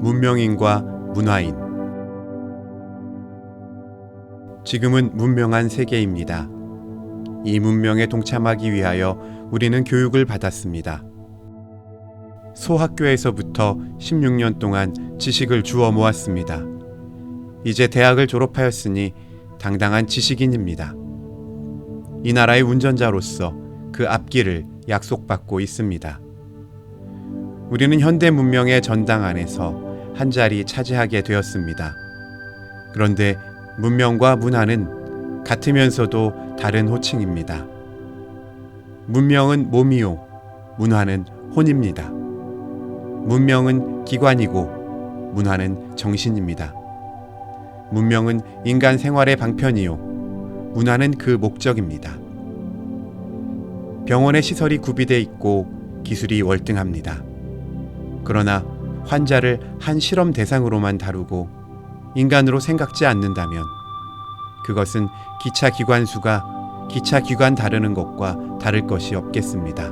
문명인과 문화인. 지금은 문명한 세계입니다. 이 문명에 동참하기 위하여 우리는 교육을 받았습니다. 소학교에서부터 16년 동안 지식을 주워 모았습니다. 이제 대학을 졸업하였으니 당당한 지식인입니다. 이 나라의 운전자로서 그 앞길을 약속받고 있습니다. 우리는 현대 문명의 전당 안에서 한 자리 차지하게 되었습니다. 그런데 문명과 문화는 같으면서도 다른 호칭입니다. 문명은 몸이요, 문화는 혼입니다. 문명은 기관이고 문화는 정신입니다. 문명은 인간 생활의 방편이요, 문화는 그 목적입니다. 병원의 시설이 구비되어 있고 기술이 월등합니다. 그러나 환자를 한 실험 대상으로만 다루고 인간으로 생각지 않는다면 그것은 기차 기관수가 기차 기관 다루는 것과 다를 것이 없겠습니다.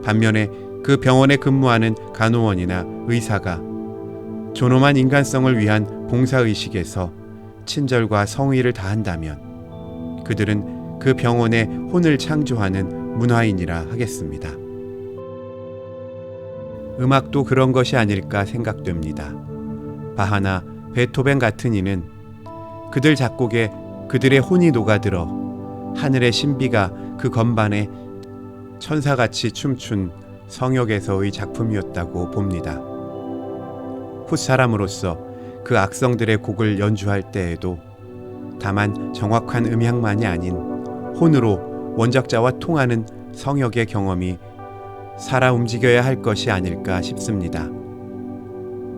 반면에 그 병원에 근무하는 간호원이나 의사가 존엄한 인간성을 위한 봉사의식에서 친절과 성의를 다한다면 그들은 그 병원의 혼을 창조하는 문화인이라 하겠습니다. 음악도 그런 것이 아닐까 생각됩니다. 바하나 베토벤 같은 이는 그들 작곡에 그들의 혼이 녹아들어 하늘의 신비가 그 건반에 천사같이 춤춘 성역에서의 작품이었다고 봅니다. 훗사람으로서 그 악성들의 곡을 연주할 때에도 다만 정확한 음향만이 아닌 혼으로 원작자와 통하는 성역의 경험이 살아 움직여야 할 것이 아닐까 싶습니다.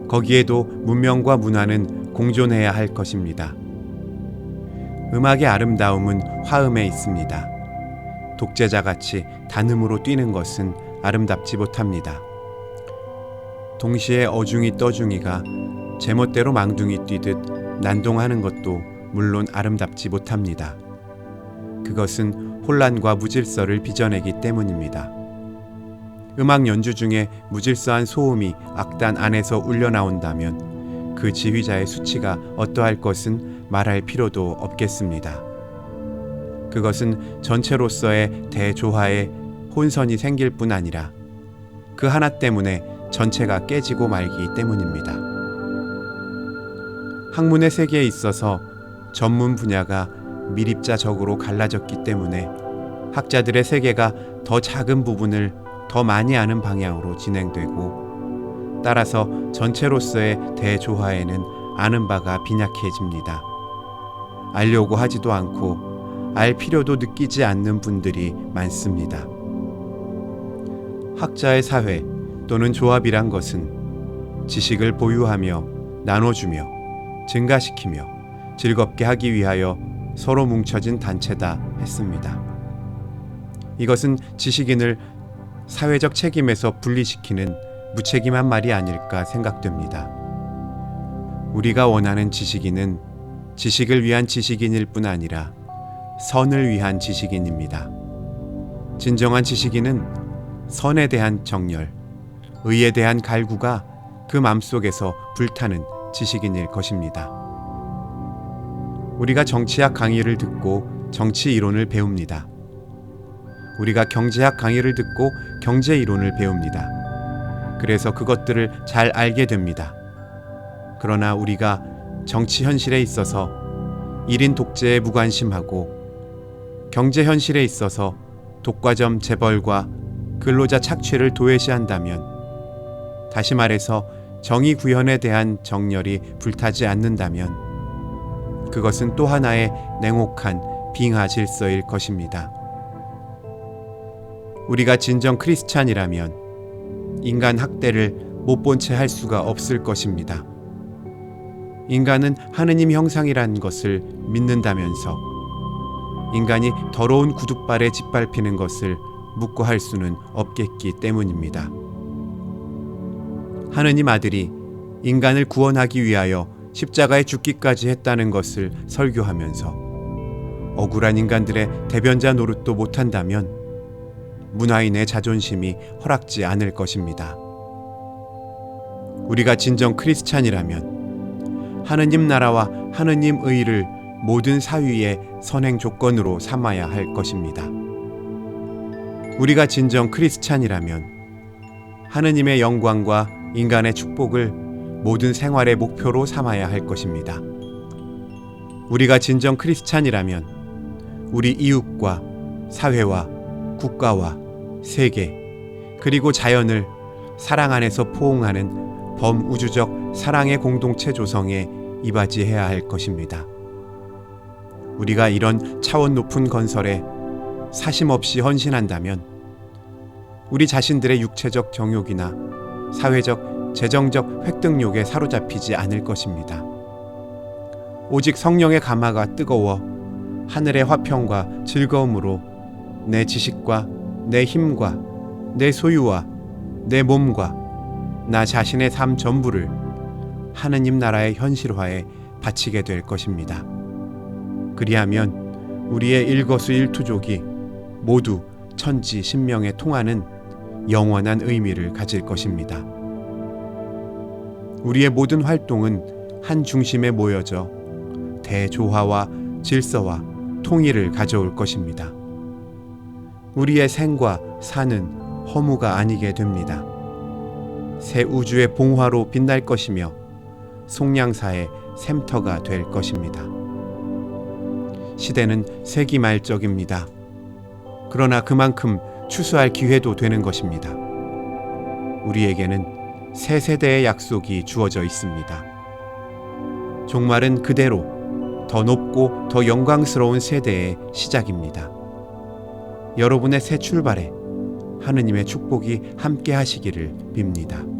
거기에도 문명과 문화는 공존해야 할 것입니다. 음악의 아름다움은 화음에 있습니다. 독재자같이 단음으로 뛰는 것은 아름답지 못합니다. 동시에 어중이 떠중이가 제멋대로 망둥이 뛰듯 난동하는 것도 물론 아름답지 못합니다. 그것은 혼란과 무질서를 빚어내기 때문입니다. 음악 연주 중에 무질서한 소음이 악단 안에서 울려나온다면 그 지휘자의 수치가 어떠할 것은 말할 필요도 없겠습니다. 그것은 전체로서의 대조화에 혼선이 생길 뿐 아니라 그 하나 때문에 전체가 깨지고 말기 때문입니다. 학문의 세계에 있어서 전문 분야가 밀입자적으로 갈라졌기 때문에 학자들의 세계가 더 작은 부분을 더 많이 아는 방향으로 진행되고 따라서 전체로서의 대조화에는 아는 바가 빈약해집니다. 알려고 하지도 않고 알 필요도 느끼지 않는 분들이 많습니다. 학자의 사회 또는 조합이란 것은 지식을 보유하며 나눠주며 증가시키며 즐겁게 하기 위하여 서로 뭉쳐진 단체다 했습니다. 이것은 지식인을 사회적 책임에서 분리시키는 무책임한 말이 아닐까 생각됩니다. 우리가 원하는 지식인은 지식을 위한 지식인일 뿐 아니라 선을 위한 지식인입니다. 진정한 지식인은 선에 대한 정열, 의에 대한 갈구가 그 맘속에서 불타는 지식인일 것입니다. 우리가 정치학 강의를 듣고 정치 이론을 배웁니다. 우리가 경제학 강의를 듣고 경제 이론을 배웁니다. 그래서 그것들을 잘 알게 됩니다. 그러나 우리가 정치 현실에 있어서 1인 독재에 무관심하고 경제 현실에 있어서 독과점 재벌과 근로자 착취를 도외시한다면 다시 말해서 정의 구현에 대한 정열이 불타지 않는다면 그것은 또 하나의 냉혹한 빙하 질서일 것입니다. 우리가 진정 크리스찬이라면 인간 학대를 못 본 채 할 수가 없을 것입니다. 인간은 하느님 형상이란 것을 믿는다면서 인간이 더러운 구둣발에 짓밟히는 것을 묵고 할 수는 없겠기 때문입니다. 하느님 아들이 인간을 구원하기 위하여 십자가에 죽기까지 했다는 것을 설교하면서 억울한 인간들의 대변자 노릇도 못한다면 문화인의 자존심이 허락지 않을 것입니다. 우리가 진정 크리스찬이라면 하느님 나라와 하느님 의를 모든 사위의 선행 조건으로 삼아야 할 것입니다. 우리가 진정 크리스찬이라면 하느님의 영광과 인간의 축복을 모든 생활의 목표로 삼아야 할 것입니다. 우리가 진정 크리스찬이라면 우리 이웃과 사회와 국가와 세계 그리고 자연을 사랑 안에서 포옹하는 범우주적 사랑의 공동체 조성에 이바지해야 할 것입니다. 우리가 이런 차원 높은 건설에 사심 없이 헌신한다면 우리 자신들의 육체적 정욕이나 사회적, 재정적 획득욕에 사로잡히지 않을 것입니다. 오직 성령의 가마가 뜨거워 하늘의 화평과 즐거움으로 내 지식과 내 힘과 내 소유와 내 몸과 나 자신의 삶 전부를 하느님 나라의 현실화에 바치게 될 것입니다. 그리하면 우리의 일거수일투족이 모두 천지 신명에 통하는 영원한 의미를 가질 것입니다. 우리의 모든 활동은 한 중심에 모여져 대조화와 질서와 통일을 가져올 것입니다. 우리의 생과 사는 허무가 아니게 됩니다. 새 우주의 봉화로 빛날 것이며 속량사의 샘터가 될 것입니다. 시대는 세기말적입니다. 그러나 그만큼 추수할 기회도 되는 것입니다. 우리에게는 새 세대의 약속이 주어져 있습니다. 종말은 그대로 더 높고 더 영광스러운 세대의 시작입니다. 여러분의 새 출발에 하느님의 축복이 함께 하시기를 빕니다.